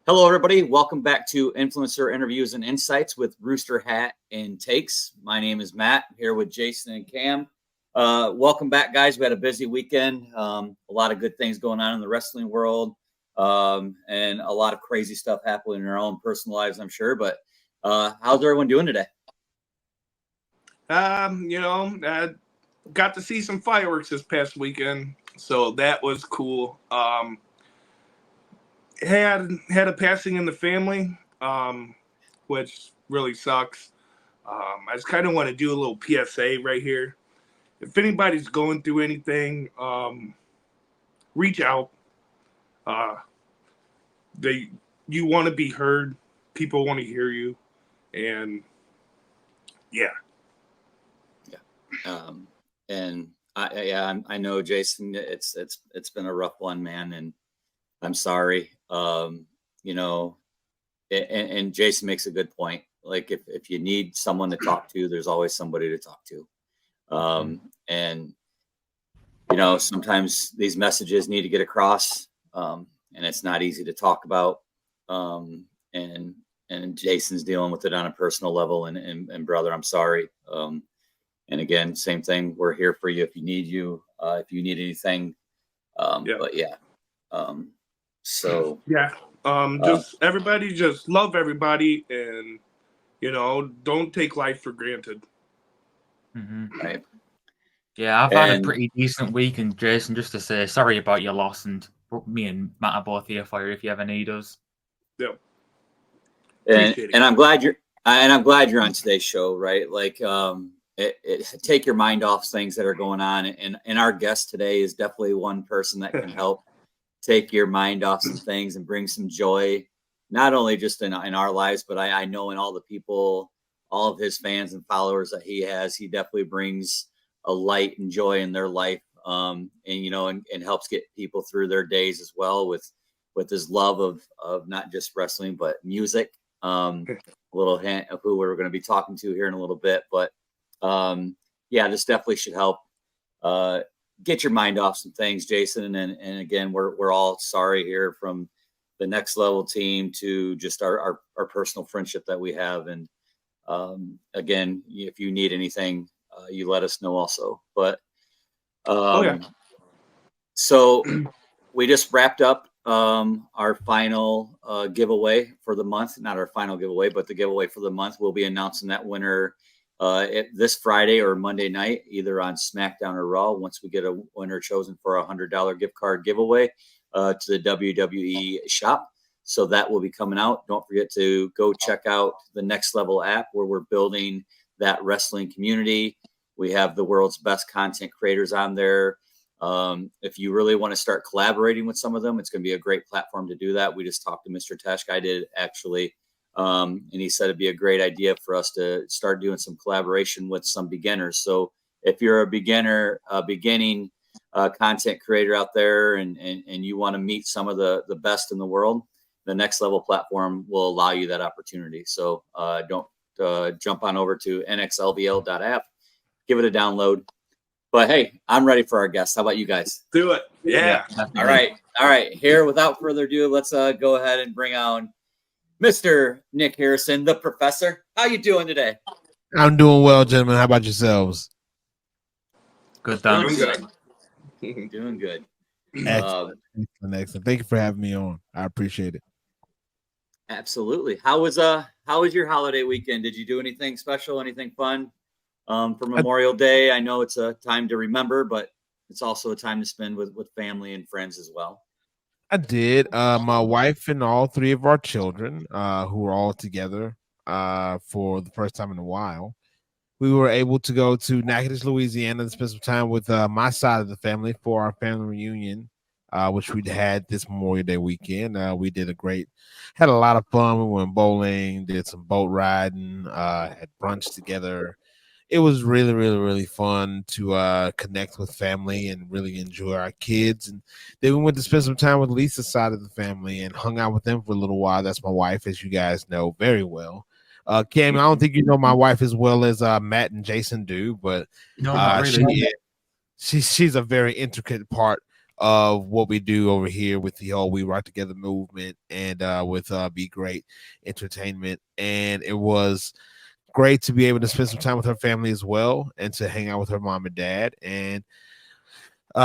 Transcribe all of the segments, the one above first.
Hello, everybody. Welcome back to Influencer Interviews and Insights with Rooster Hat and Takes. My name is Matt, here with Jason and Cam. Welcome back, guys. We had a busy weekend. A lot of good things going on in the wrestling world, and a lot of crazy stuff happening in our own personal lives, I'm sure. But how's everyone doing today? Got to see some fireworks this past weekend, so that was cool. Had a passing in the family, which really sucks. I just kind of want to do a little PSA right here. If anybody's going through anything, reach out. You want to be heard. People want to hear you, and yeah. And I know, Jason. It's been a rough one, man, and I'm sorry. And Jason makes a good point. Like if you need someone to talk to, there's always somebody to talk to. And sometimes these messages need to get across, and it's not easy to talk about. And Jason's dealing with it on a personal level. And brother, I'm sorry. And again, same thing. We're here for you if you need if you need anything. But yeah. Just everybody, just love everybody, and don't take life for granted. Mm-hmm. Right. Yeah, I've had a pretty decent week, and Jason, just to say sorry about your loss, and me and Matt are both here for you if you ever need us. Yeah. And I'm glad you're on today's show, right? Like, take your mind off things that are going on, and our guest today is definitely one person that can help take your mind off some things and bring some joy, not only just in our lives, but I know in all the people, all of his fans and followers that he has. He definitely brings a light and joy in their life, and helps get people through their days as well with his love of not just wrestling but music. A little hint of who we're going to be talking to here in a little bit, but this definitely should help get your mind off some things, Jason. And again, we're all sorry here from the Next Level team to just our personal friendship that we have. And again, if you need anything, you let us know also. But so we just wrapped up our final giveaway for the month. Not our final giveaway, but the giveaway for the month. We'll be announcing that winner this Friday or Monday night, either on SmackDown or Raw, once we get a winner chosen for a $100 gift card giveaway to the WWE shop. So that will be coming out. Don't forget to go check out the Next Level app, where we're building that wrestling community. We have the world's best content creators on there. If you really want to start collaborating with some of them, it's going to be a great platform to do that. We just talked to Mr. Tesh. I did, actually. And he said it'd be a great idea for us to start doing some collaboration with some beginners. So if you're a beginning content creator out there, and you want to meet some of the best in the world, the Next Level platform will allow you that opportunity. So don't jump on over to nxlvl.app, give it a download. But hey, I'm ready for our guests. How about you guys? Do it. Yeah. All right. Here, without further ado, let's go ahead and bring on Mr. Nick Harrison, the professor. How you doing today? I'm doing well, gentlemen. How about yourselves? Good, thanks. Doing good. Excellent. Thank you for having me on. I appreciate it. Absolutely. How was your holiday weekend? Did you do anything special? Anything fun for Memorial Day? I know it's a time to remember, but it's also a time to spend with family and friends as well. I did. My wife and all three of our children, who were all together for the first time in a while, we were able to go to Natchitoches, Louisiana, and spend some time with my side of the family for our family reunion, which we'd had this Memorial Day weekend. We had a lot of fun. We went bowling, did some boat riding, had brunch together. It was really, really, really fun to connect with family and really enjoy our kids. And then we went to spend some time with Lisa's side of the family and hung out with them for a little while. That's my wife, as you guys know very well. Cam, I don't think you know my wife as well as Matt and Jason do, but no, not really. she's a very intricate part of what we do over here with the whole We Rock Together movement and with Be Great Entertainment. And it was great to be able to spend some time with her family as well and to hang out with her mom and dad and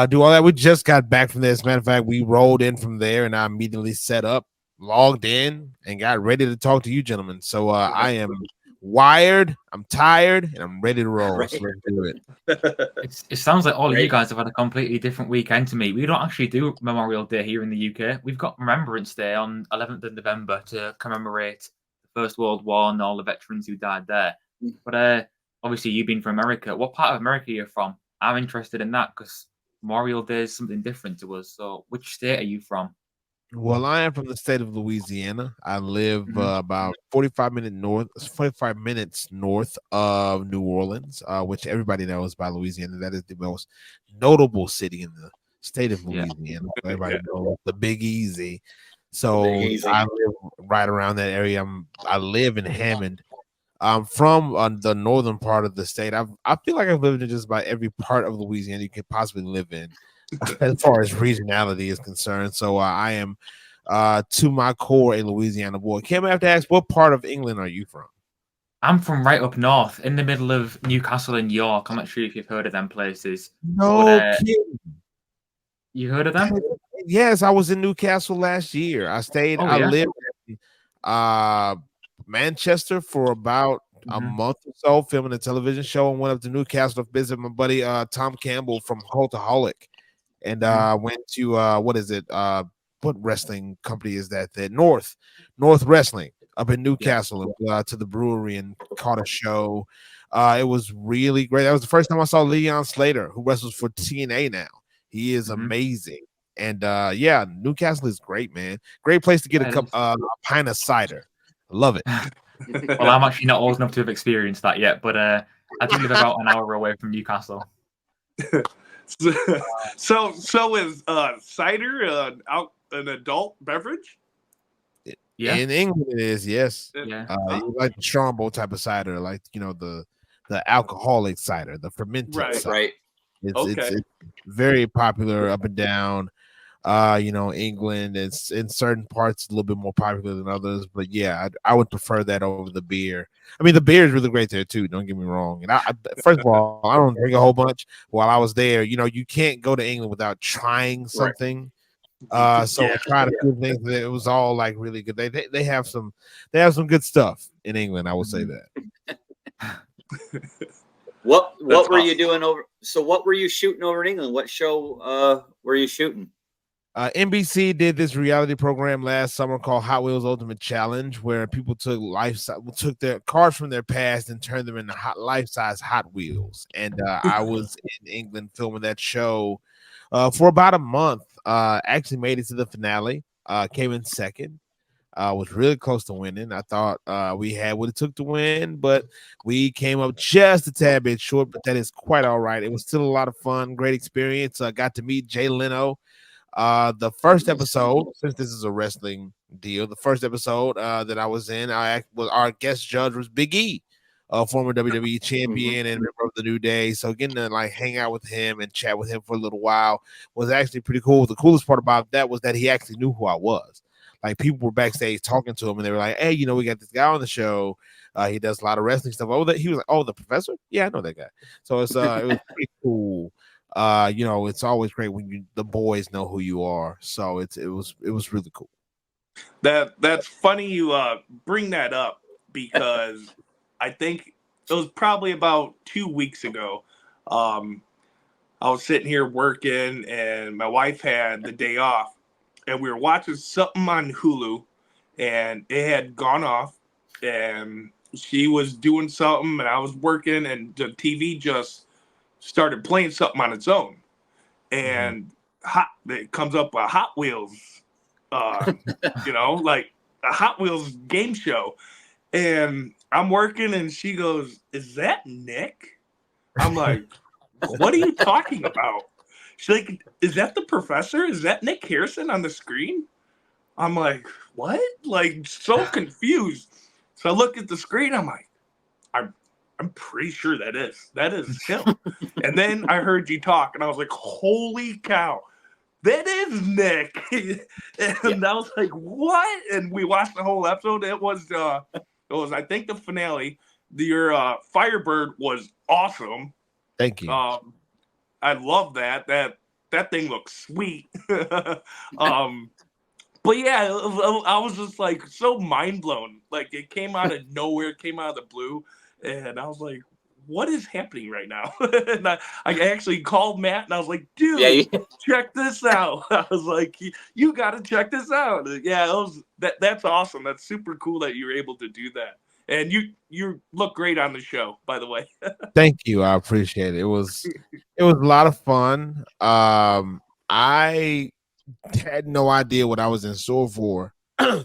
do all that. We just got back from this. Matter of fact, we rolled in from there and I immediately set up, logged in, and got ready to talk to you gentlemen. So I am wired, I'm tired, and I'm ready to roll. Right. So let's do it. It sounds like all of you Great. guys have had a completely different weekend to me. We don't actually do Memorial Day here in the UK. We've got Remembrance Day on 11th of November to commemorate the First World War and all the veterans who died there. But obviously, you've been from America. What part of America are you from? I'm interested in that because Memorial Day is something different to us. So, which state are you from? Well, I am from the state of Louisiana. I live about 45 minutes north of New Orleans, which everybody knows by Louisiana. That is the most notable city in the state of Louisiana. Everybody knows the Big Easy. So Big Easy. I live right around that area. I live in Hammond. I'm from the northern part of the state. I feel like I've lived in just about every part of Louisiana you could possibly live in, as far as regionality is concerned. So I am to my core a Louisiana boy. Kim, I have to ask, what part of England are you from? I'm from right up north, in the middle of Newcastle and York. I'm not sure if you've heard of them places. No, you heard of them? Yes, I was in Newcastle last year. I stayed. Oh, I yeah? lived in Manchester for about a month or so, filming a television show, and went up to Newcastle to visit my buddy Tom Campbell from Cultaholic, and went to what wrestling company is that? That North Wrestling up in Newcastle, and to the brewery and caught a show. It was really great. That was the first time I saw Leon Slater, who wrestles for TNA now. He is amazing. And Newcastle is great, man. Great place to get a pint of cider. I love it. Well, I'm actually not old enough to have experienced that yet, but I do live about an hour away from Newcastle. So is cider an adult beverage? Yeah. In England it is, yes. Yeah. Like the Strongbow type of cider, like the alcoholic cider, the fermented cider. Right. It's very popular up and down. England, it's in certain parts a little bit more popular than others, but yeah, I would prefer that over the beer. I mean, the beer is really great there too, don't get me wrong. And I first of all, I don't drink a whole bunch. While I was there, you can't go to England without trying something. So I tried a few things. It was all like really good. They have some good stuff in England. I will say that. What were you doing over? So what were you shooting over in England? What show were you shooting? NBC did this reality program last summer called Hot Wheels Ultimate Challenge, where people took their cars from their past and turned them into life-size Hot Wheels. And I was in England filming that show for about a month. Actually made it to the finale. Came in second. Was really close to winning. I thought we had what it took to win, but we came up just a tad bit short. But that is quite all right. It was still a lot of fun, great experience. I got to meet Jay Leno. The first episode, since this is a wrestling deal, the first episode that I was in, our guest judge was Big E, former WWE champion and member of the New Day. So getting to hang out with him and chat with him for a little while was actually pretty cool. The coolest part about that was that he actually knew who I was. Like, people were backstage talking to him, and they were like, "Hey, we got this guy on the show. He does a lot of wrestling stuff." He was like, "Oh, the professor? Yeah, I know that guy." So it was pretty cool. It's always great when the boys know who you are. So it was really cool. That's funny you bring that up, because I think it was probably about 2 weeks ago. I was sitting here working, and my wife had the day off, and we were watching something on Hulu, and it had gone off, and she was doing something, and I was working, and the TV just started playing something on its own, and it comes up a Hot Wheels, like a Hot Wheels game show, and I'm working, and she goes, "Is that Nick?" I'm like, "What are you talking about?" She's like, "Is that the professor? Is that Nick Harrison on the screen?" I'm like, "What?" Like, so confused. So I look at the screen. I'm like, I'm pretty sure that is him. And then I heard you talk, and I was like, "Holy cow!" that is Nick. And I was like, what? And we watched the whole episode. It was I think the finale. Your Firebird was awesome. Thank you. I love that. That thing looks sweet. But yeah, I was just like so mind blown. Like it came out of nowhere, it came out of the blue, and I was like, "What is happening right now?" And I actually called Matt, and I was like, "Dude, check this out." I was like, "You got to check this out." Yeah, that's awesome. That's super cool that you were able to do that. And you look great on the show, by the way. Thank you. I appreciate it. It was a lot of fun. I had no idea what I was in store for.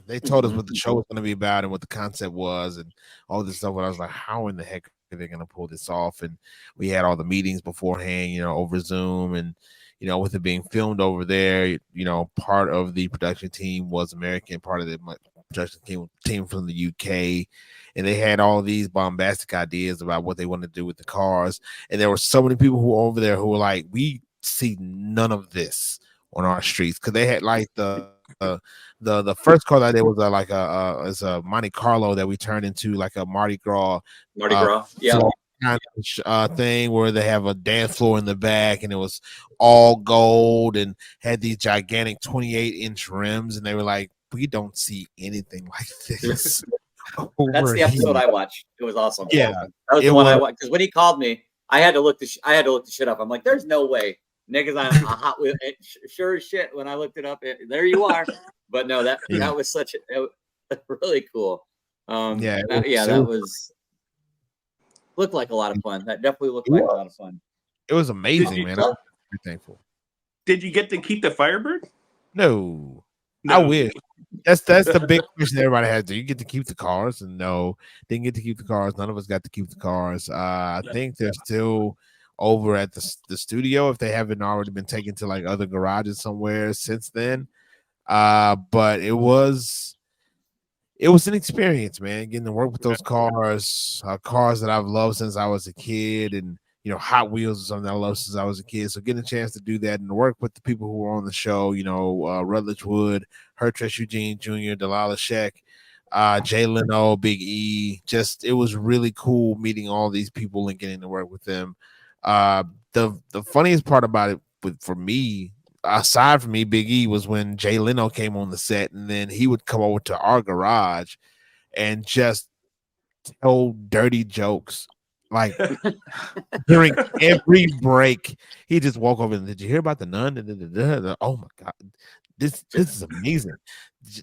They told us what the show was going to be about and what the concept was and all this stuff. And I was like, how in the heck are they going to pull this off? And we had all the meetings beforehand, over Zoom, and with it being filmed over there, part of the production team was American, part of the production team from the UK. And they had all these bombastic ideas about what they wanted to do with the cars. And there were so many people who were over there who were like, we see none of this on our streets. Because they had like the first car that there was it's a Monte Carlo that we turned into like a Mardi Gras. Yeah. Kind of thing where they have a dance floor in the back, and it was all gold and had these gigantic 28-inch rims. And they were like, we don't see anything like this. That's the episode I watched. It was awesome. Yeah, that was the one I watched because when he called me, I had to look the shit up. I'm like, there's no way Nick is on a Hot Wheel. Sure as shit. When I looked it up, there you are. But no, that was really cool. That was looked like a lot of fun. That definitely looked like a lot of fun. It was amazing, man. I'm very thankful. Did you get to keep the Firebird? No. I wish. That's the big question everybody has. Do you get to keep the cars? And no, didn't get to keep the cars. None of us got to keep the cars. I think they're still over at the studio if they haven't already been taken to like other garages somewhere since then. But it was an experience, man. Getting to work with those cars that I've loved since I was a kid, and Hot Wheels is something I love since I was a kid. So getting a chance to do that and work with the people who were on the show, Rutledge Wood, Hertress Eugene Jr., Delilah Sheck, Jay Leno, Big E. Just it was really cool meeting all these people and getting to work with them. The funniest part about it for me, aside from me, Big E, was when Jay Leno came on the set, and then he would come over to our garage and just tell dirty jokes. Like during every break, he just walk over and, did you hear about the nun? Oh my god, this is amazing.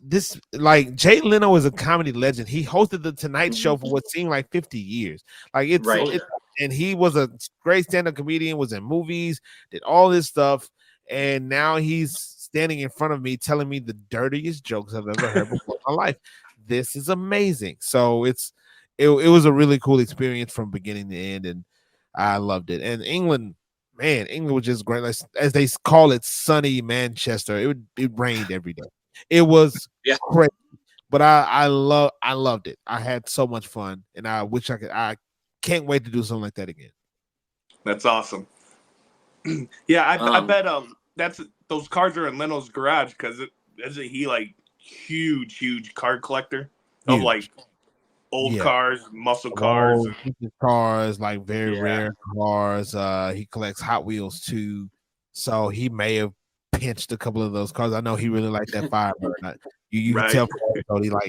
This, like, Jay Leno is a comedy legend. He hosted the Tonight Show for what seemed like 50 years. Like and he was a great stand-up comedian, was in movies, did all this stuff, and now he's standing in front of me telling me the dirtiest jokes I've ever heard before in my life. This is amazing. So it was a really cool experience from beginning to end, and I loved it. And England was just great. Like, as they call it, sunny Manchester. It rained every day. It was crazy, but I loved it. I had so much fun, and I wish I could. I can't wait to do something like that again. That's awesome. Yeah, I bet those cars are in Leno's garage because isn't he like huge car collector of like old cars, muscle cars, cars, like very rare cars. He collects Hot Wheels too, so he may have pinched a couple of those cars. I know he really liked that Firebird. You can tell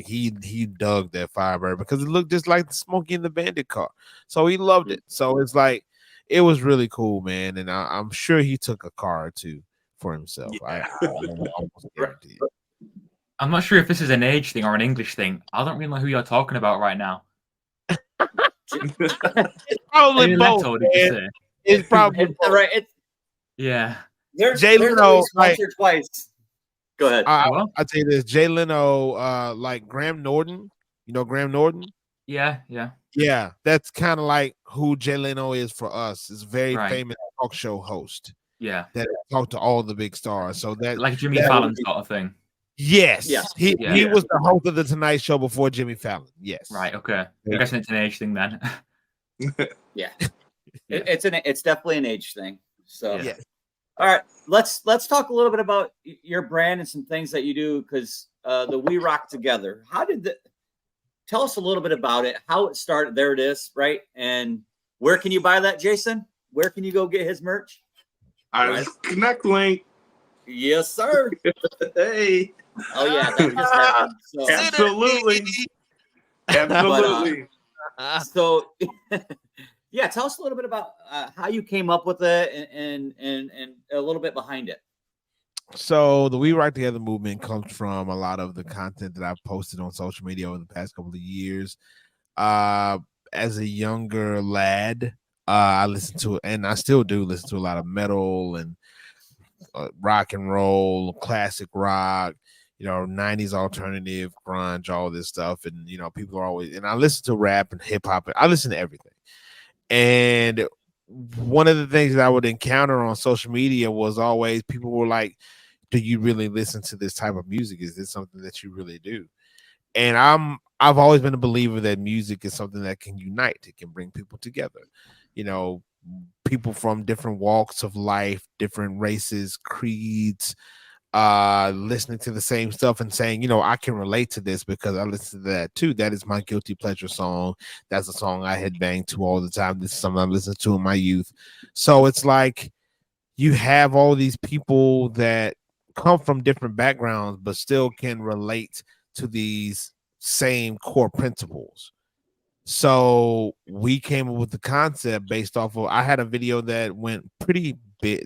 he dug that Firebird because it looked just like the Smokey and the Bandit car. So he loved it. So it's like it was really cool, man. And I'm sure he took a car or two for himself. Yeah. I almost guarantee it. I'm not sure if this is an age thing or an English thing. I don't really know who you're talking about right now. It's probably both. It's probably right. Yeah. There's Jay Leno once or twice. Go ahead. I'll tell you this. Jay Leno, like Graham Norton. You know Graham Norton? Yeah. Yeah, that's kind of like who Jay Leno is for us. Is a very famous talk show host. Yeah. That talked to all the big stars. So that like Jimmy Fallon sort of thing. Yes. He was the host of the Tonight Show before Jimmy Fallon. Yes. Right. Okay. I guess it's an age thing then. Yeah. It's definitely an age thing. So All right, let's talk a little bit about your brand and some things that you do, because the We Rock Together. How did the tell us a little bit about it, how it started? There it is, right? And where can you buy that, Jason? Where can you go get his merch? Right. Connect link. Yes, sir. Hey. Oh yeah, that just happened. So, Absolutely. Absolutely. so yeah, tell us a little bit about how you came up with it and a little bit behind it. So the We Rock Together movement comes from a lot of the content that I've posted on social media over the past couple of years. As a younger lad, I listened to, and I still do listen to, a lot of metal and rock and roll, classic rock, 90s alternative, grunge, all this stuff. And, people are always, and I listen to rap and hip hop, and I listen to everything. And one of the things that I would encounter on social media was always people were like, do you really listen to this type of music? Is this something that you really do? And I've always been a believer that music is something that can unite. It can bring people together. People from different walks of life, different races, creeds, listening to the same stuff and saying, I can relate to this because I listen to that too. That is my guilty pleasure song. That's a song I headbang to all the time. This is something I listened to in my youth. So it's like you have all these people that come from different backgrounds, but still can relate to these same core principles. So we came up with the concept based off of, I had a video that went pretty big,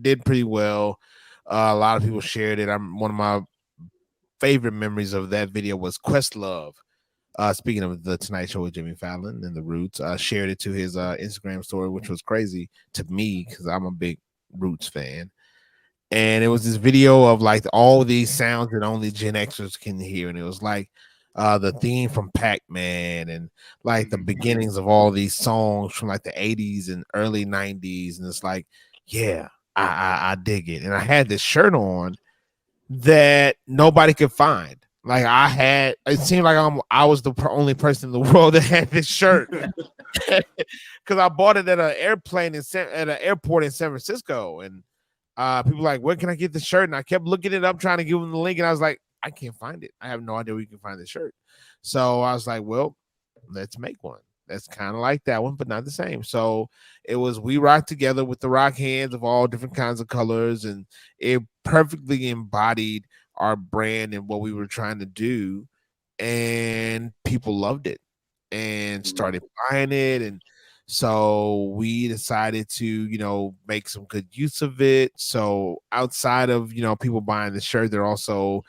did pretty well. A lot of people shared it. One of my favorite memories of that video was Questlove. Speaking of the Tonight Show with Jimmy Fallon and the Roots, shared it to his Instagram story, which was crazy to me because I'm a big Roots fan. And it was this video of like all these sounds that only Gen Xers can hear, and it was like the theme from Pac-Man and like the beginnings of all these songs from like the 80s and early 90s. And it's like, yeah, I dig it. And I had this shirt on that nobody could find. Like it seemed like I was the only person in the world that had this shirt because I bought it at an airport in San Francisco. And people were like, where can I get the shirt? And I kept looking it up, trying to give them the link. And I was like, I can't find it. I have no idea where you can find the shirt. So I was like, well, let's make one. That's kind of like that one, but not the same. So it was We Rock Together with the rock hands of all different kinds of colors. And it perfectly embodied our brand and what we were trying to do. And people loved it and started buying it. And so we decided to, make some good use of it. So outside of, people buying the shirt, they're also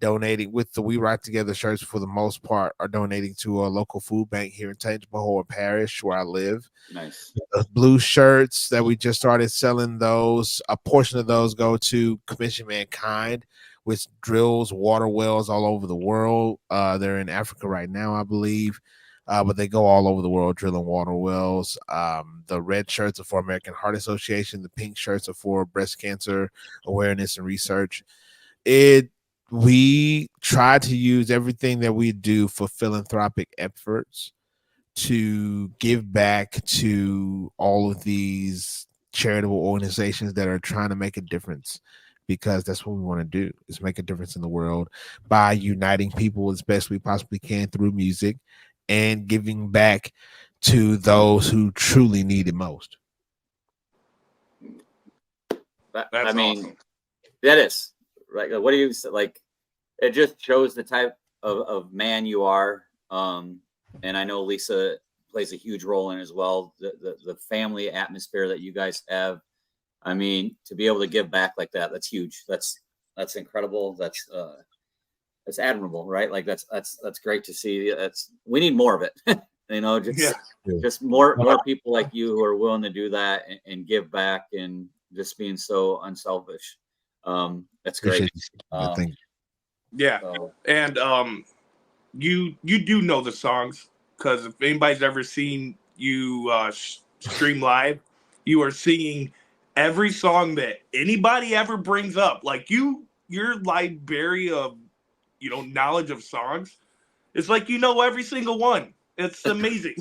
donating with the We Rock Together shirts, for the most part, are donating to a local food bank here in Tangipahoa Parish, where I live. Nice. The blue shirts that we just started selling, those, a portion of those go to Commission Mankind, which drills water wells all over the world. They're in Africa right now, I believe. But they go all over the world drilling water wells. The red shirts are for American Heart Association. The pink shirts are for breast cancer awareness and research. We try to use everything that we do for philanthropic efforts to give back to all of these charitable organizations that are trying to make a difference, because that's what we want to do, is make a difference in the world by uniting people as best we possibly can through music and giving back to those who truly need it most. I mean, awesome. That is right. What do you like? It just shows the type of man you are. And I know Lisa plays a huge role in it as well. The family atmosphere that you guys have. I mean, to be able to give back like that, that's huge. That's incredible. That's admirable, right? Like that's great to see. We need more of it. Just more people like you who are willing to do that and give back and just being so unselfish. That's great. Yeah. So. And you do know the songs, because if anybody's ever seen you stream live, you are singing every song that anybody ever brings up. Like your library of knowledge of songs, it's like every single one. It's amazing.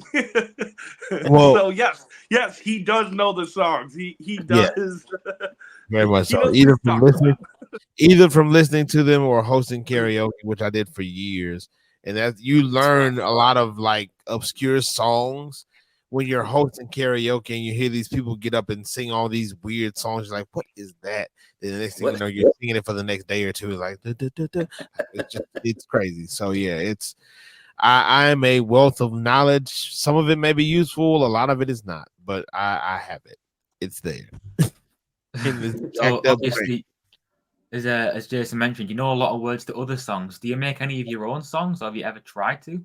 Well, So yes, he does know the songs. He yeah, does. very much He so. knows what he's talking about. Either from listening to them or hosting karaoke, which I did for years. And that you learn a lot of like obscure songs when you're hosting karaoke and you hear these people get up and sing all these weird songs. You're like, what is that? Then the next thing you What? know, you're singing it for the next day or two. It's like, duh, duh, duh, duh. It's crazy. So yeah, I am a wealth of knowledge. Some of it may be useful, a lot of it is not, but I have it. It's there. In this So jacked up brain. obviously, as Jason mentioned, you know a lot of words to other songs. Do you make any of your own songs, or have you ever tried to?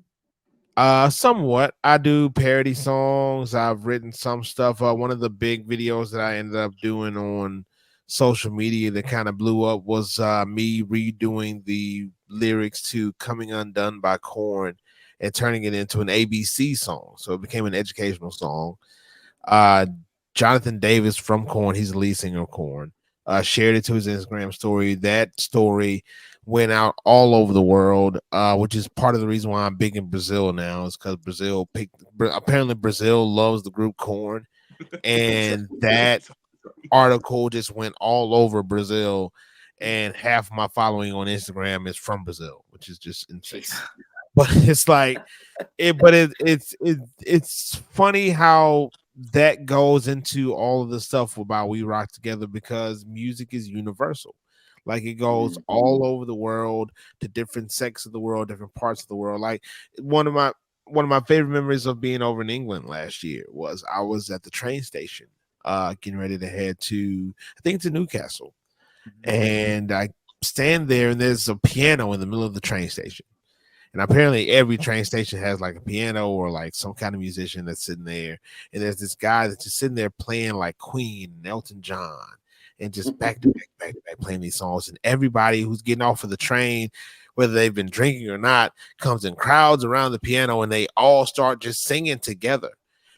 Somewhat. I do parody songs. I've written some stuff. One of the big videos that I ended up doing on social media that kind of blew up was me redoing the lyrics to Coming Undone by Korn and turning it into an ABC song. So it became an educational song. Jonathan Davis from Korn, he's the lead singer of Korn, shared it to his Instagram story. That story went out all over the world, which is part of the reason why I'm big in Brazil now, is because apparently Brazil loves the group Korn, and that article just went all over Brazil, and half my following on Instagram is from Brazil, which is just insane. But it's like it's funny how that goes into all of the stuff about We Rock Together, because music is universal. Like it goes all over the world to different sects of the world, different parts of the world. Like one of my favorite memories of being over in England last year was I was at the train station, getting ready to head to, I think, to Newcastle, and I stand there and there's a piano in the middle of the train station. And apparently every train station has like a piano or like some kind of musician that's sitting there. And there's this guy that's just sitting there playing like Queen and Elton John and just back to back playing these songs. And everybody who's getting off of the train, whether they've been drinking or not, comes in crowds around the piano and they all start just singing together.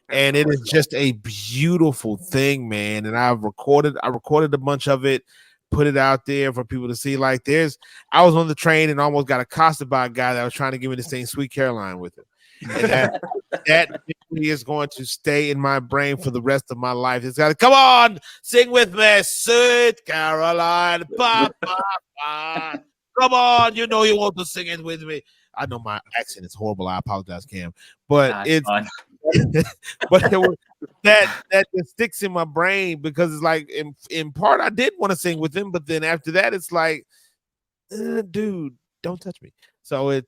And it is just a beautiful thing, man. And I recorded a bunch of it, put it out there for people to see. Like I was on the train and almost got accosted by a guy that was trying to give me to sing Sweet Caroline with him. And that is going to stay in my brain for the rest of my life. It's got to, come on, sing with me, Sweet Caroline. Ba, ba, ba. Come on, you know you want to sing it with me. I know my accent is horrible. I apologize, Cam. But it's fine. but it was, that just sticks in my brain, because it's like in part I did want to sing with him, but then after that it's like, dude, don't touch me. So it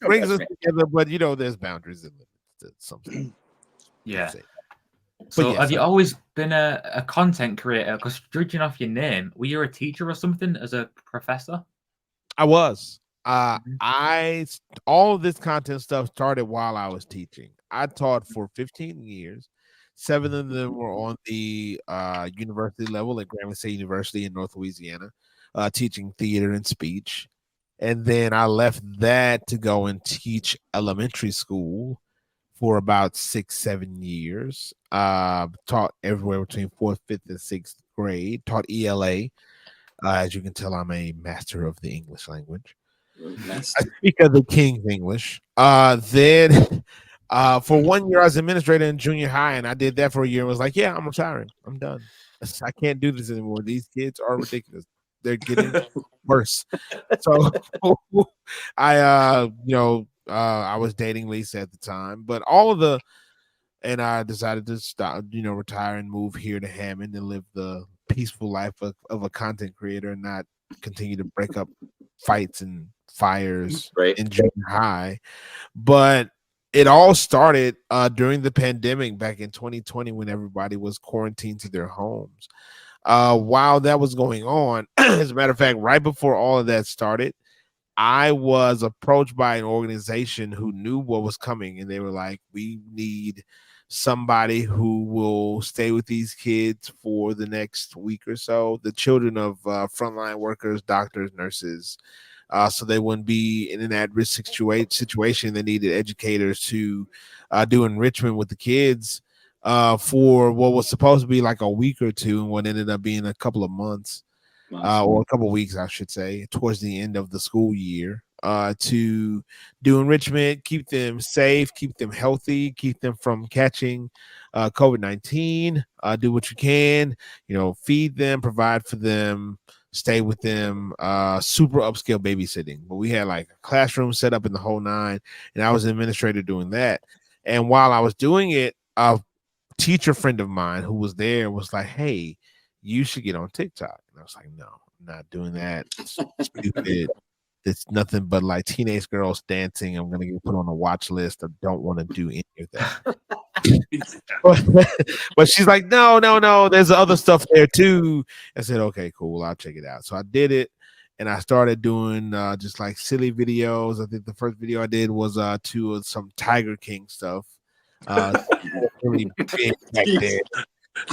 brings us together, but you know there's boundaries in it. Something. Yeah. But So yes, have you always been a content creator? Because judging off your name, were you a teacher or something as a professor? I was. All of this content stuff started while I was teaching. I taught for 15 years. 7 of them were on the university level at Grambling State University in North Louisiana, teaching theater and speech. And then I left that to go and teach elementary school for about 6-7 years. Taught everywhere between 4th, 5th, and 6th grade. Taught ELA. As you can tell, I'm a master of the English language. I speak of the King's English. Then for 1 year, I was administrator in junior high, and I did that for a year and was like, yeah, I'm retiring. I'm done. I can't do this anymore. These kids are ridiculous. They're getting worse. So I was dating Lisa at the time, but and I decided to stop, retire and move here to Hammond and live the peaceful life of a content creator and not continue to break up fights and fires in junior high. But it all started during the pandemic back in 2020 when everybody was quarantined to their homes. While that was going on, as a matter of fact, right before all of that started, I was approached by an organization who knew what was coming, and they were like, we need somebody who will stay with these kids for the next week or so, the children of frontline workers, doctors, nurses, so they wouldn't be in an at-risk situation. They needed educators to do enrichment with the kids for what was supposed to be like a week or two, and what ended up being a couple of months. Or a couple of weeks, I should say, towards the end of the school year. to do enrichment, keep them safe, keep them healthy, keep them from catching COVID-19. Do what you can, feed them, provide for them, stay with them, super upscale babysitting. But we had like a classroom set up in the whole nine, and I was an administrator doing that. And while I was doing it, a teacher friend of mine who was there was like, "Hey, you should get on TikTok." And I was like, "No, I'm not doing that. It's stupid. It's nothing but like teenage girls dancing. I'm gonna get put on a watch list. I don't want to do any of that." But she's like, no, there's other stuff there too. I said, okay, cool, I'll check it out. So I did it, and I started doing just like silly videos. I think the first video I did was to some Tiger King stuff. Really big back there.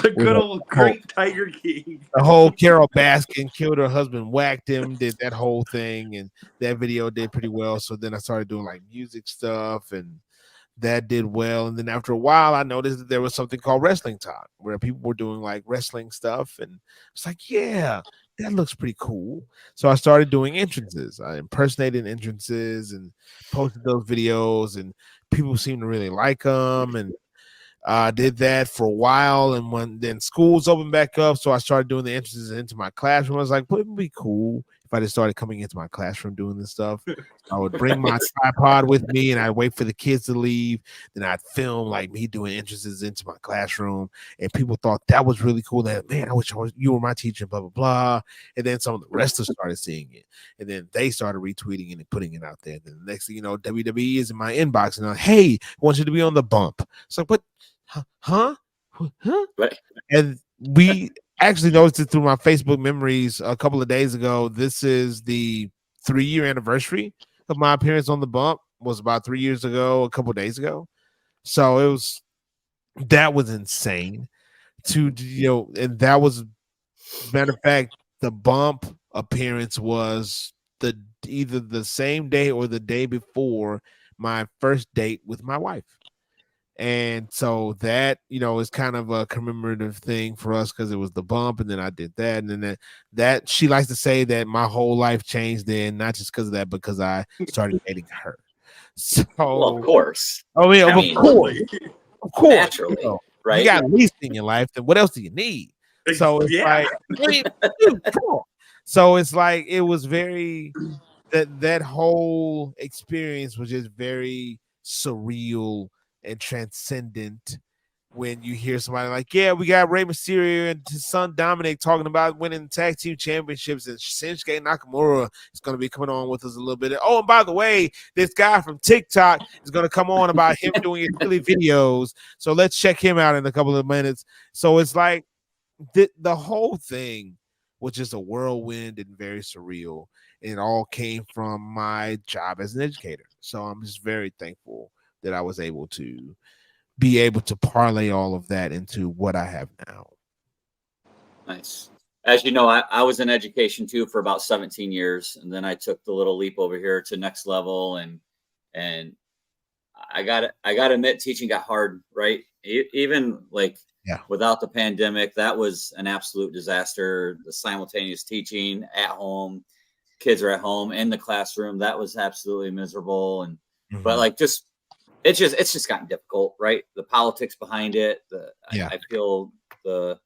The good old great Tiger King. The whole Carol Baskin killed her husband, whacked him, did that whole thing, and that video did pretty well. So then I started doing like music stuff, and that did well. And then after a while, I noticed that there was something called Wrestling Talk, where people were doing like wrestling stuff, and it's like, yeah, that looks pretty cool. So I started doing entrances. I impersonated entrances and posted those videos, and people seemed to really like them. And did that for a while, and when then schools opened back up, so I started doing the entrances into my classroom. I was like, well, it would be cool if I just started coming into my classroom doing this stuff. I would bring my tripod with me, and I'd wait for the kids to leave. Then I'd film like me doing entrances into my classroom, and people thought that was really cool. That, man, I wish you were my teacher, blah blah blah. And then some of the wrestlers started seeing it, and then they started retweeting it and putting it out there. Then the next thing you know, WWE is in my inbox, and I'm like, hey, I want you to be on the bump. It's like, what? Huh? Right. And we actually noticed it through my Facebook memories a couple of days ago. This is the 3-year anniversary of my appearance on the bump. Was about 3 years ago, a couple of days ago. So that was insane to, and that was, matter of fact, the bump appearance was either the same day or the day before my first date with my wife. And so that, is kind of a commemorative thing for us because it was the bump, and then I did that, and then that she likes to say that my whole life changed then, not just because of that, because I started dating her. So, Well, of course. Oh yeah, of course, naturally, right? You got least in your life, then what else do you need? So it's like, dude, come on. So it's like it was very that whole experience was just very surreal and transcendent when you hear somebody like, yeah, we got Rey Mysterio and his son Dominic talking about winning tag team championships, and Shinsuke Nakamura is going to be coming on with us a little bit. Oh, and by the way, this guy from TikTok is going to come on about him doing his silly videos. So let's check him out in a couple of minutes. So it's like the whole thing was just a whirlwind and very surreal. And it all came from my job as an educator. So I'm just very thankful that I was able to parlay all of that into what I have now. Nice. As you know, I was in education too for about 17 years, and then I took the little leap over here to next level, and I got to admit, teaching got hard, right? Even like without the pandemic, that was an absolute disaster. The simultaneous teaching at home, kids are at home in the classroom, that was absolutely miserable. And but like it's just gotten difficult, right? The politics behind it. I feel the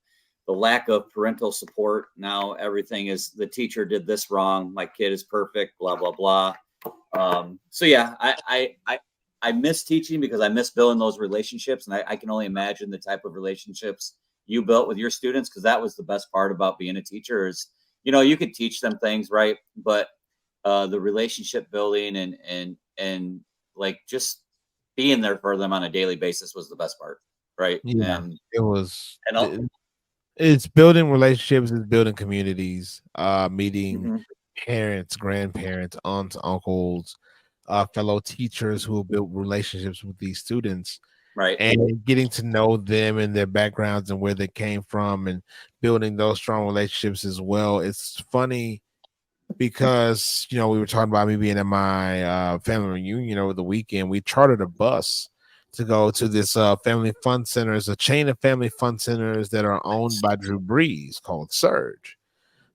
lack of parental support. Now everything is the teacher did this wrong. My kid is perfect. Blah blah blah. So yeah, I miss teaching because I miss building those relationships, and I can only imagine the type of relationships you built with your students, because that was the best part about being a teacher is you could teach them things, right? But the relationship building and like just being there for them on a daily basis was the best part, right? Yeah, it was. It's building relationships, it's building communities, meeting parents, grandparents, aunts, uncles, fellow teachers who have built relationships with these students, right? And getting to know them and their backgrounds and where they came from, and building those strong relationships as well. It's funny because we were talking about me being at my family reunion over the weekend. We chartered a bus to go to this family fun center. It's a chain of family fun centers that are owned by Drew Brees called Surge.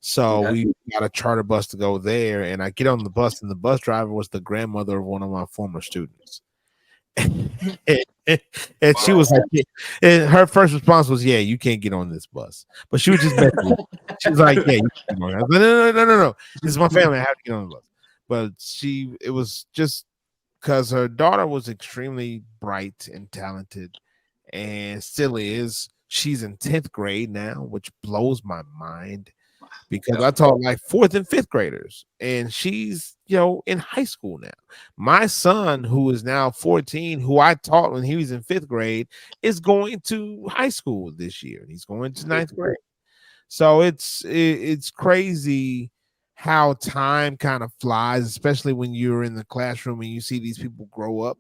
So Okay. we got a charter bus to go there, and I get on the bus, and the bus driver was the grandmother of one of my former students. And she was like, and her first response was, "Yeah, you can't get on this bus." But she was just messing with me. She was like, "Yeah, you can get on." I was like, "No. This is my family. I have to get on the bus." But it was just because her daughter was extremely bright and talented, and still is. She's in 10th grade now, which blows my mind because Yep. I taught like 4th and 5th graders, and she's in high school now. My son, who is now 14, who I taught when he was in 5th grade, is going to high school this year. He's going to 9th grade. So it's crazy how time kind of flies, especially when you're in the classroom and you see these people grow up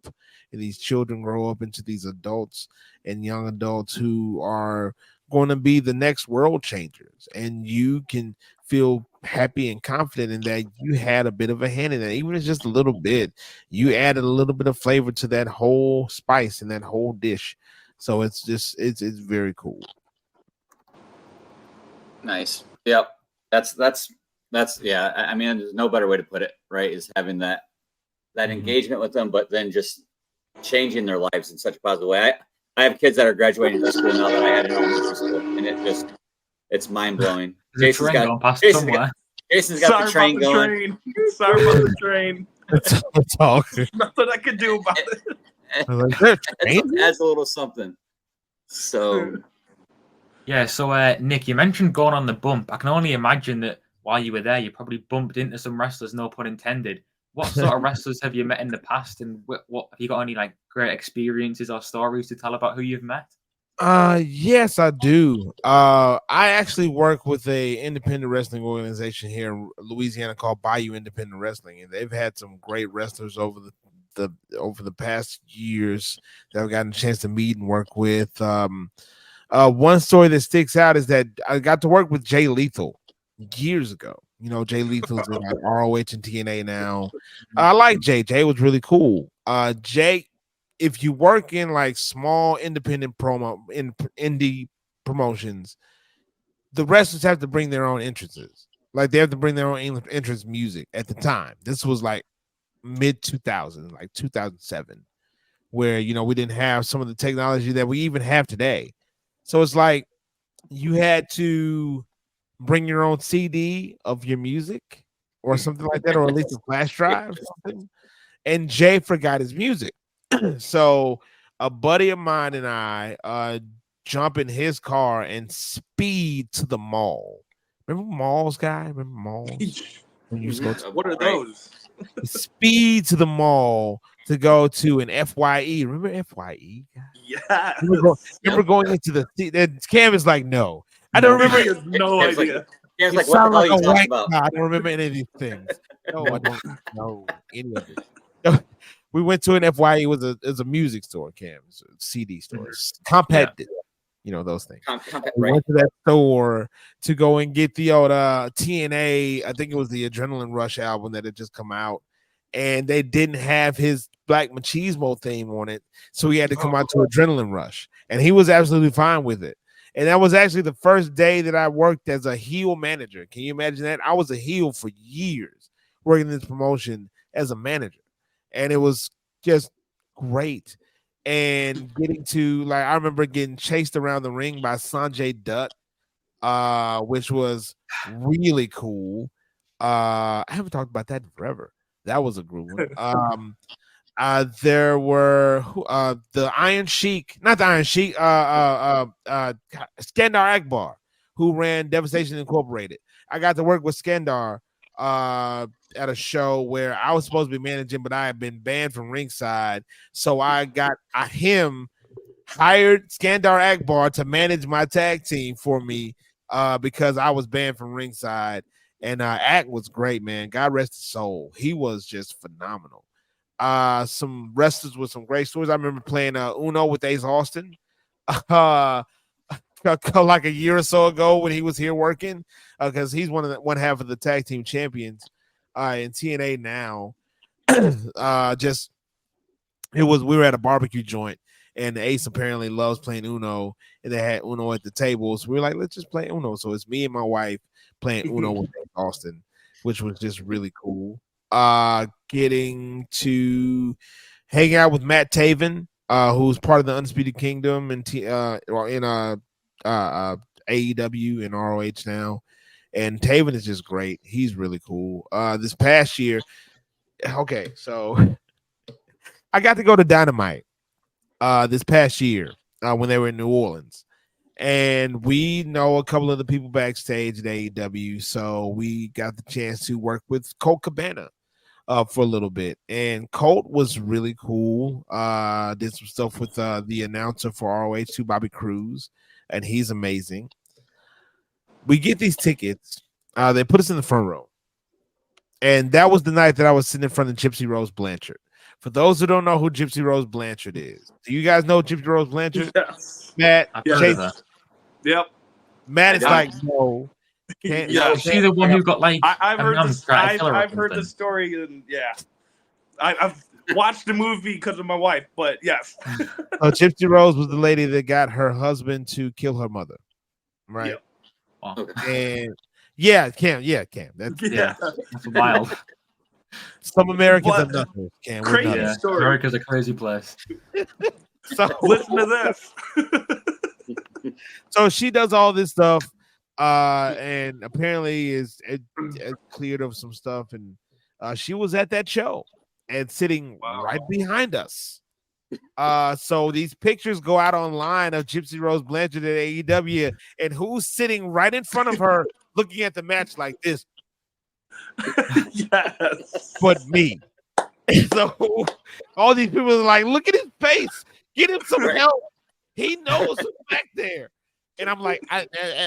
and these children grow up into these adults and young adults who are going to be the next world changers. And you can feel happy and confident in that you had a bit of a hand in that, even if it's just a little bit. You added a little bit of flavor to that whole spice and that whole dish. So it's very cool. Nice. Yep. That's yeah. I mean, there's no better way to put it, right? Is having that Mhm. engagement with them, but then just changing their lives in such a positive way. I have kids that are graduating high school now that I had in elementary school, and it's mind blowing. There's a train going past Jason's somewhere. Jason's got Sorry the train about the going. train. Sorry about the train. It's all good. Nothing I could do about it. I was like, "Is there a train?" It adds a little something. So Yeah, so Nick, you mentioned going on the bump. I can only imagine that while you were there, you probably bumped into some wrestlers, no pun intended. What sort of wrestlers have you met in the past, and what have you got any like great experiences or stories to tell about who you've met? Yes, I do. I actually work with a independent wrestling organization here in Louisiana called Bayou Independent Wrestling, and they've had some great wrestlers over the past years that I've gotten a chance to meet and work with. One story that sticks out is that I got to work with Jay Lethal years ago. Jay Lethal's in like ROH and TNA now. I like Jay. Jay was really cool. Jay, if you work in like small independent indie promotions, the wrestlers have to bring their own entrances. Like they have to bring their own entrance music at the time. This was like mid 2000, like 2007, where we didn't have some of the technology that we even have today. So it's like you had to bring your own CD of your music or something like that, or at least a flash drive or something. And Jay forgot his music. So a buddy of mine and I jump in his car and speed to the mall. Remember malls, guy? Remember malls? When you go to What are those? speed to the mall to go to an FYE. Remember FYE? Yeah. Remember going into the Cam is like, no. I don't remember. He has no Cam's idea. Cam's You like, what sound the hell like are a you talking white about? guy. I don't remember any of these things. No, I don't know any of it. We went to an FYE. It was a music store, Cam. It's a CD store. It's compact disc, those things. We Right. went to that store to go and get the old TNA. I think it was the Adrenaline Rush album that had just come out, and they didn't have his Black Machismo theme on it, so we had to come out to Adrenaline Rush, and he was absolutely fine with it. And that was actually the first day that I worked as a heel manager. Can you imagine that? I was a heel for years, working in this promotion as a manager, and it was just great. And getting to I remember getting chased around the ring by Sanjay Dutt, which was really cool. I haven't talked about that in forever. That was a good one. There were the Iron Sheik, not the Iron Sheik, Skandar Akbar, who ran Devastation Incorporated. I got to work with Skandar at a show where I was supposed to be managing, but I had been banned from ringside. So I got him hired Skandar Akbar to manage my tag team for me because I was banned from ringside. And Ak was great, man. God rest his soul. He was just phenomenal. Some wrestlers with some great stories. I remember playing Uno with Ace Austin like a year or so ago when he was here working because he's one half of the tag team champions in TNA now. We were at a barbecue joint and Ace apparently loves playing Uno, and they had Uno at the table. So we were like, let's just play Uno. So it's me and my wife playing Uno with Ace Austin, which was just really cool. Getting to hang out with Matt Taven, who's part of the Undisputed Kingdom and AEW and ROH now. And Taven is just great. He's really cool. This past year, okay, so I got to go to Dynamite this past year when they were in New Orleans. And we know a couple of the people backstage at AEW, so we got the chance to work with Colt Cabana for a little bit. And Colt was really cool. Did some stuff with the announcer for ROH too, Bobby Cruz, and he's amazing. We get these tickets. They put us in the front row. And that was the night that I was sitting in front of Gypsy Rose Blanchard. For those who don't know who Gypsy Rose Blanchard is, do you guys know Gypsy Rose Blanchard? Yes. Matt, I've heard of her. Yep. Matt is Yeah. like, no. Can't- Yeah. Is she the one who got like? I've heard I'm this. trying to kill her or I've heard the something. story, and yeah, I've watched the movie because of my wife. But yes, Gypsy Rose was the lady that got her husband to kill her mother, right? Yep. Wow. And Cam. That's Yeah. That's wild. some Americans But- are nothing. Cam, we're Crazy nothing. Yeah. story. America's a crazy place. So, listen to this. so she does all this stuff, and apparently is cleared of some stuff, and she was at that show and sitting Wow. right behind us. So these pictures go out online of Gypsy Rose Blanchard at AEW, and who's sitting right in front of her, looking at the match like this, Yes. but me. So all these people are like, look at his face, get him some help. He knows who's back there. And I'm like,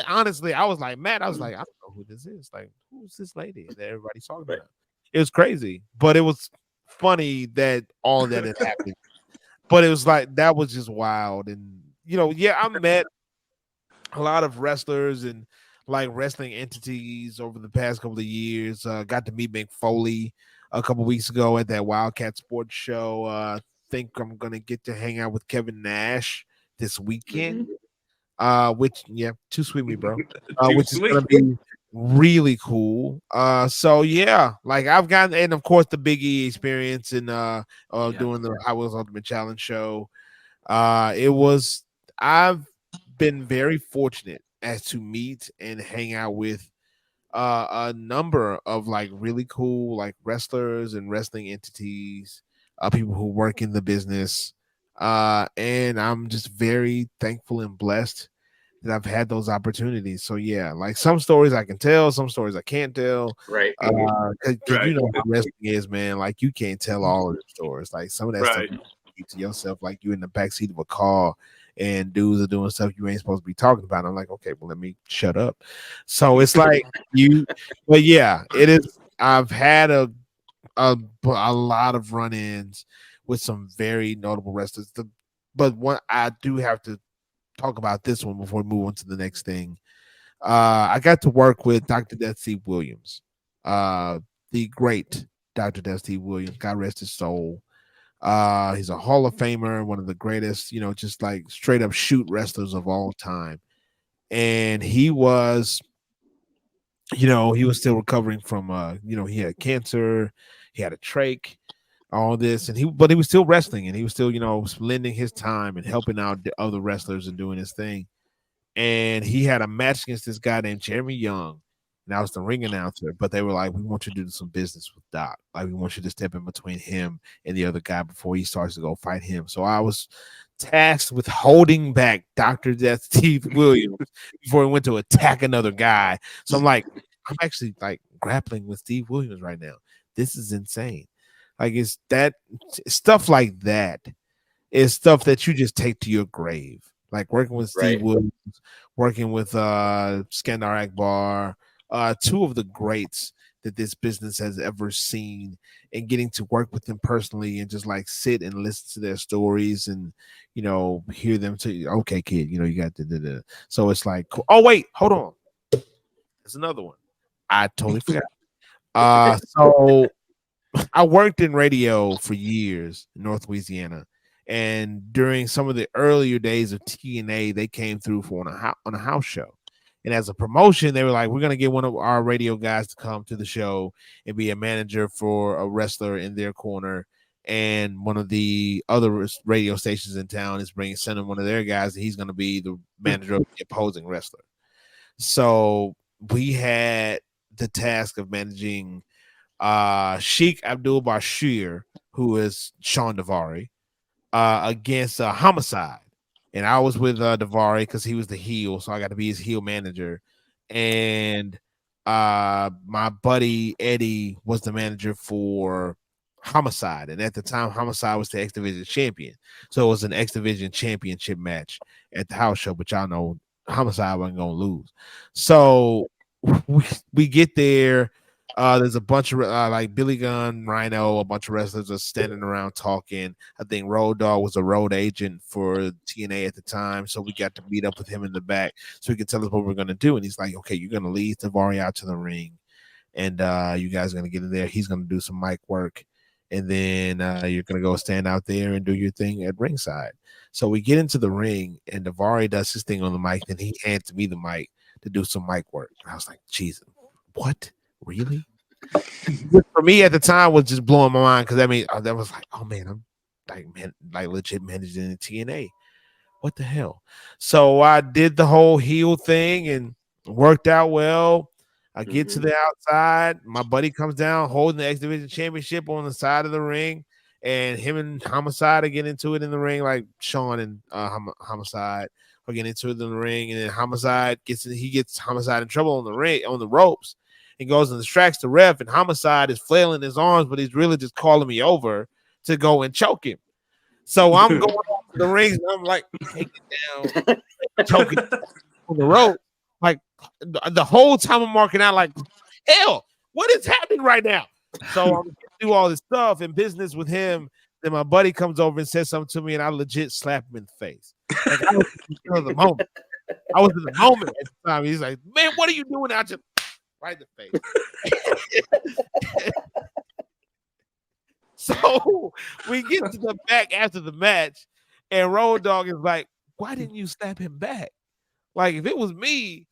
honestly, I was like, Matt, I was like, I don't know who this is. Like, who's this lady that everybody's talking about? It was crazy, but it was funny that all that had happened. But it was like, that was just wild. And, I met a lot of wrestlers and like wrestling entities over the past couple of years. Got to meet Mick Foley a couple weeks ago at that Wildcat Sports Show. Think I'm going to get to hang out with Kevin Nash this weekend. Which too sweet me, bro. Which is gonna be really cool. So yeah, like I've gotten, and of course the Big E experience and doing the Hot Wheels Ultimate Challenge show. I've been very fortunate as to meet and hang out with a number of like really cool like wrestlers and wrestling entities, people who work in the business. And I'm just very thankful and blessed that I've had those opportunities. So yeah, like some stories I can tell, some stories I can't tell. Right. Cause Right. you know how wrestling is, man. Like you can't tell all of the stories. Like some of that Right. stuff you keep to yourself, like you in the backseat of a car and dudes are doing stuff you ain't supposed to be talking about. I'm like, okay, well, let me shut up. So it's like but yeah, it is. I've had a lot of run-ins with some very notable wrestlers. But one I do have to talk about this one before we move on to the next thing. I got to work with Dr. Death Steve Williams, the great Dr. Death Steve Williams. God rest his soul. He's a Hall of Famer, one of the greatest, just like straight up shoot wrestlers of all time. And he was, he was still recovering from, he had cancer, he had a trach, all this, but he was still wrestling, and he was still, lending his time and helping out the other wrestlers and doing his thing. And he had a match against this guy named Jeremy Young, and I was the ring announcer. But they were like, "We want you to do some business with Doc. Like, we want you to step in between him and the other guy before he starts to go fight him." So I was tasked with holding back Dr. Death Steve Williams before he went to attack another guy. So I'm like, I'm actually like grappling with Steve Williams right now. This is insane. Like, it's that stuff like that is stuff that you just take to your grave. Like working with Steve Williams, working with Skandar Akbar, two of the greats that this business has ever seen, and getting to work with them personally and just like sit and listen to their stories and hear them say, "Okay, kid, you got the." So it's like, oh wait, hold on, there's another one. I totally forgot. So I worked in radio for years in North Louisiana, And during some of the earlier days of TNA, they came through for on a house show. And as a promotion, they were like, we're going to get one of our radio guys to come to the show and be a manager for a wrestler in their corner. And one of the other radio stations in town is sending one of their guys, and he's going to be the manager of the opposing wrestler. So we had the task of managing Sheik Abdul Bashir, who is Sean Daivari, against Homicide. And I was with Daivari because he was the heel, so I got to be his heel manager. And my buddy Eddie was the manager for Homicide. And at the time, Homicide was the X Division champion. So it was an X Division championship match at the house show, but y'all know Homicide wasn't going to lose. So we get there. There's a bunch of like Billy Gunn, Rhino, a bunch of wrestlers are standing around talking. I think Road Dogg was a road agent for TNA at the time, so we got to meet up with him in the back so he could tell us what we're gonna do. And he's like, "Okay, you're gonna lead Daivari out to the ring, and you guys are gonna get in there. He's gonna do some mic work, and then you're gonna go stand out there and do your thing at ringside." So we get into the ring, and Daivari does his thing on the mic, and he hands me the mic to do some mic work. And I was like, "Jesus, what?" Really? For me at the time was just blowing my mind because I mean that was like, oh man, I'm like legit managing in TNA. What the hell? So I did the whole heel thing and worked out well. I get to the outside. My buddy comes down holding the X Division Championship on the side of the ring, and him and Homicide are getting into it in the ring, like Sean and Homicide are getting into it in the ring, and then Homicide gets Homicide in trouble on the ring on the ropes. And goes and distracts the ref, and Homicide is flailing his arms, but he's really just calling me over to go and choke him. So I'm going off to the ring, and I'm like, take it down, choking on the rope. Like the whole time I'm marking out, like, hell, what is happening right now? So I'm do all this stuff and business with him. Then my buddy comes over and says something to me, and I legit slap him in the face. Like, I was in the moment. I was in the moment at the time. He's like, man, what are you doing out here? Right in the face. So we get to the back after the match, and Road Dogg is like, why didn't you slap him back? Like, if it was me,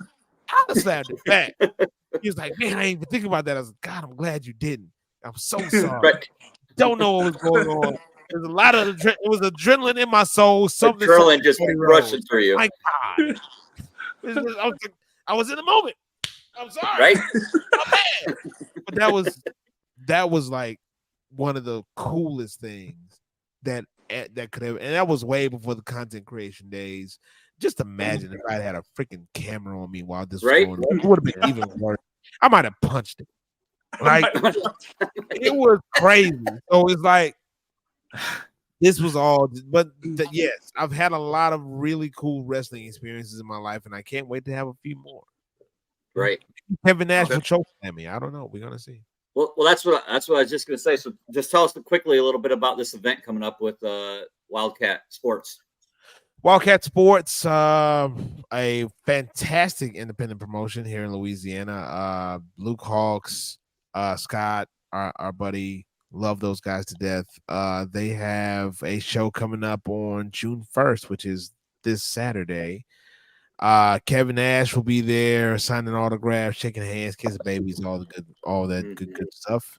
I'd have slapped him back. He was like, man, I ain't even thinking about that. I was like, God, I'm glad you didn't. I'm so sorry. Right. Don't know what was going on. There's a lot of it was adrenaline in my soul. Something Adrenaline just rushing through you. My God. I was in the moment. I'm sorry. Right? But that was like one of the coolest things that could have, and that was way before the content creation days. Just imagine if I had a freaking camera on me while this was going on. It would have been even worse. I might have punched it. Like it was crazy. So it's like this was all, but yes, I've had a lot of really cool wrestling experiences in my life, and I can't wait to have a few more. Right. Kevin Nash will choke at me. I don't know. We're gonna see. Well, that's what I was just gonna say. So just tell us quickly a little bit about this event coming up with Wildcat Sports. Wildcat Sports, a fantastic independent promotion here in Louisiana. Luke Hawks, Scott, our buddy, love those guys to death. They have a show coming up on June 1st, which is this Saturday. Kevin Nash will be there signing autographs, shaking hands, kissing babies, all that good stuff.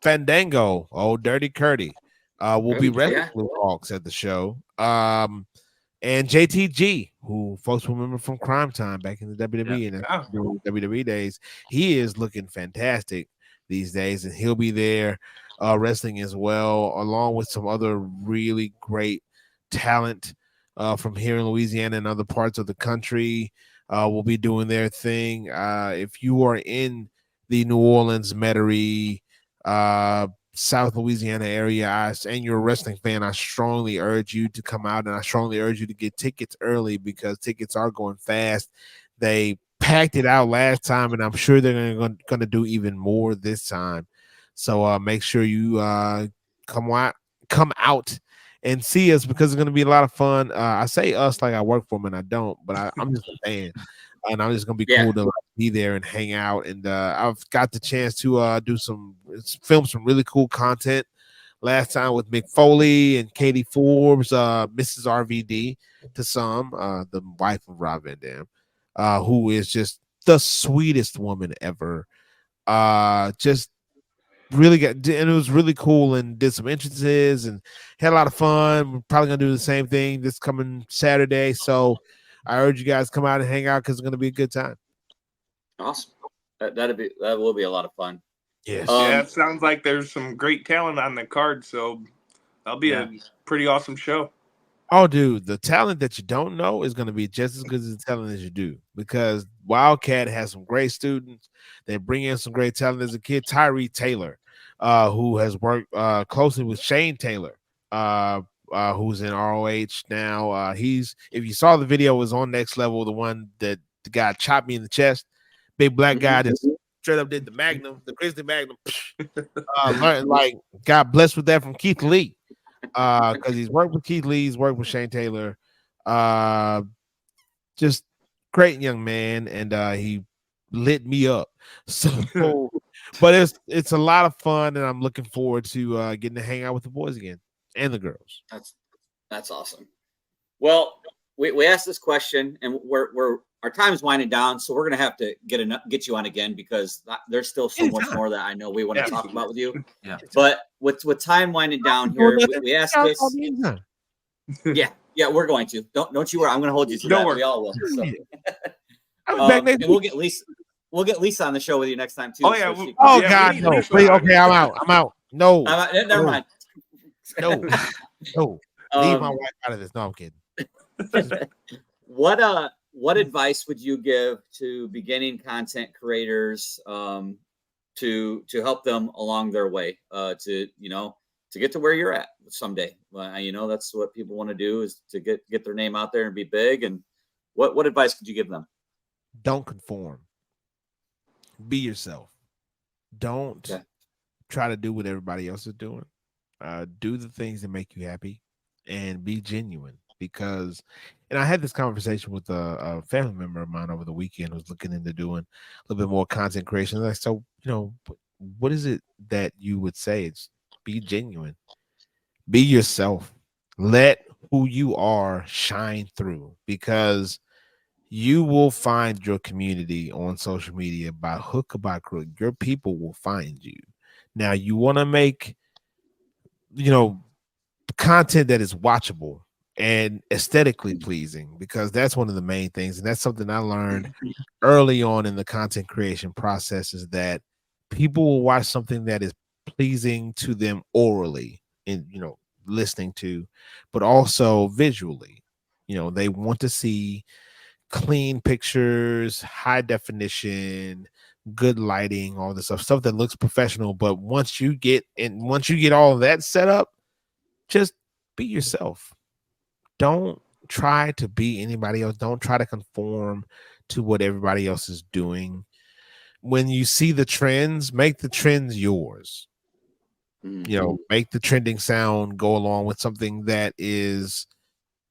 Fandango, old Dirty Curdy, will be wrestling Blue Hawks at the show. And JTG, who folks remember from Crime Time back in the WWE and WWE days, he is looking fantastic these days, and he'll be there wrestling as well, along with some other really great talent from here in Louisiana and other parts of the country. Will be doing their thing. If you are in the New Orleans, Metairie, South Louisiana area, and you're a wrestling fan, I strongly urge you to come out, and I strongly urge you to get tickets early because tickets are going fast. They packed it out last time, and I'm sure they're going to do even more this time. So make sure you come out and see us because it's going to be a lot of fun. I say us like I work for them, and I don't, but I'm just a fan. And I'm just gonna be cool to be there and hang out. And I've got the chance to film some really cool content, last time with Mick Foley and Katie Forbes, Mrs. RVD to some, the wife of Rob Van Dam, who is just the sweetest woman ever. Just really got, and it was really cool, and did some entrances and had a lot of fun. We're probably gonna do the same thing this coming Saturday. So I urge you guys come out and hang out because it's gonna be a good time. Awesome. That will be a lot of fun. Yes. Yeah, it sounds like there's some great talent on the card, so that'll be a pretty awesome show. Oh, dude, the talent that you don't know is going to be just as good as the talent as you do, because Wildcat has some great students. They bring in some great talent as a kid. Tyree Taylor, who has worked closely with Shane Taylor, who's in ROH now. He's, if you saw the video, was on Next Level, the one that the guy chopped me in the chest. Big black guy just straight up did the Magnum, the Grizzly Magnum. Learned, like, got blessed with that from Keith Lee. Because he's worked with Keith Lee, he's worked with Shane Taylor. Just great young man, and he lit me up. So but it's a lot of fun, and I'm looking forward to getting to hang out with the boys again and the girls. That's awesome. Well, we asked this question, and we're our time is winding down, so we're gonna have to get you on again, because there's still so much more that I know we want to talk about with you. Yeah. But with time winding down here, we asked this. Yeah, we're going to. Don't you worry. I'm gonna hold you to that. We all will. So. And we'll get Lisa on the show with you next time too. Oh yeah. So God, no. Please, okay, I'm out. No. Never mind. No. Leave my wife out of this. No, I'm kidding. What advice would you give to beginning content creators to help them along their way to get to where you're at someday? That's what people want to do, is to get their name out there and be big. And what advice could you give them? Don't conform. Be yourself. Don't try to do what everybody else is doing. Do the things that make you happy, and be genuine. Because, and I had this conversation with a family member of mine over the weekend who's looking into doing a little bit more content creation. Like, so, what is it that you would say? It's be genuine, be yourself, let who you are shine through, because you will find your community on social media by hook or by crook. Your people will find you. Now, you want to make, content that is watchable and aesthetically pleasing, because that's one of the main things. And that's something I learned early on in the content creation process, is that people will watch something that is pleasing to them orally and, listening to, but also visually. They want to see clean pictures, high definition, good lighting, all this stuff that looks professional. But once you get all of that set up, just be yourself. Don't try to be anybody else. Don't try to conform to what everybody else is doing. When you see the trends, make the trends yours. Make the trending sound go along with something that is,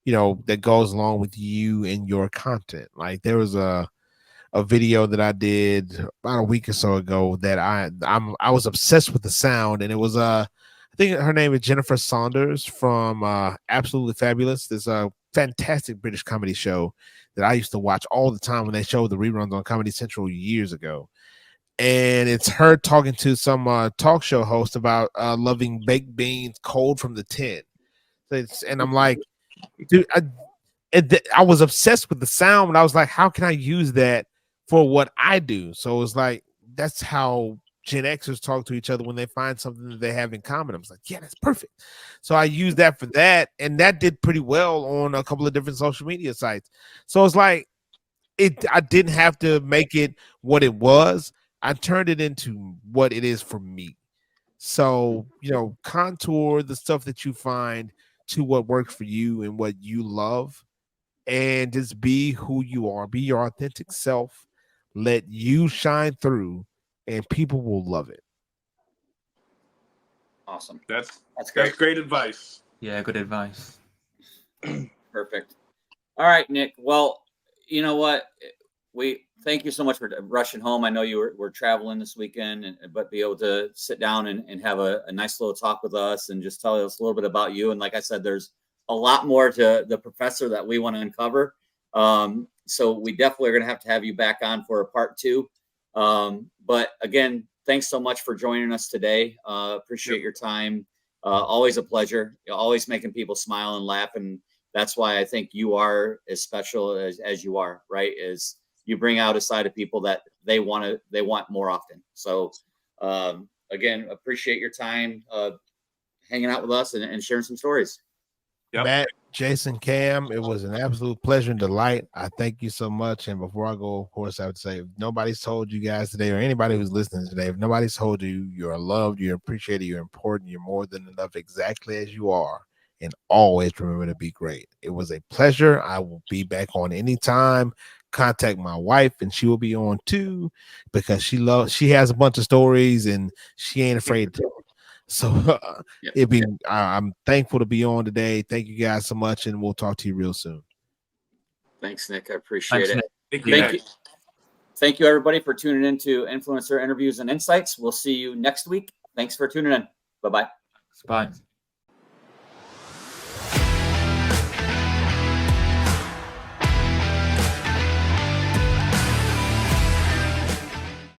that goes along with you and your content. Like, there was a video that I did about a week or so ago that I was obsessed with the sound, and it was I think her name is Jennifer Saunders from Absolutely Fabulous. There's a fantastic British comedy show that I used to watch all the time when they showed the reruns on Comedy Central years ago. And it's her talking to some talk show host about loving baked beans cold from the tin. And I'm like, dude, I was obsessed with the sound, and I was like, how can I use that for what I do? So it's like, that's how Gen Xers talk to each other when they find something that they have in common. I was like, yeah, that's perfect. So I used that for that, and that did pretty well on a couple of different social media sites. So it's like, I didn't have to make it what it was. I turned it into what it is for me. So, contour the stuff that you find to what works for you and what you love, and just be who you are. Be your authentic self. Let you shine through, and people will love it. Awesome. That's great. That's great advice. Yeah, good advice. Perfect. All right, Nick. Well, you know what? thank you so much for rushing home. I know you were traveling this weekend, but be able to sit down and have a nice little talk with us and just tell us a little bit about you. And like I said, there's a lot more to the professor that we want to uncover. So we definitely are going to have you back on for a part 2. But again, thanks so much for joining us today. Appreciate your time. Always a pleasure. You're always making people smile and laugh. And that's why I think you are as special as you are, right? Is you bring out a side of people that they want more often. So again, appreciate your time hanging out with us and sharing some stories. Yep. Matt, Jason, Cam, it was an absolute pleasure and delight. I thank you so much. And before I go, of course, I would say, if nobody's told you guys today, or anybody who's listening today, if nobody's told you you're loved, you're appreciated, you're important, you're more than enough exactly as you are, and always remember to be great. It was a pleasure. I will be back on anytime. Contact my wife and she will be on too, because she has a bunch of stories and she ain't afraid to. So I'm thankful to be on today. Thank you guys so much, and we'll talk to you real soon. Thanks, Nick. I appreciate it. Thank you. Thank you, everybody, for tuning in to Influencer Interviews and Insights. We'll see you next week. Thanks for tuning in. Bye-bye. Bye.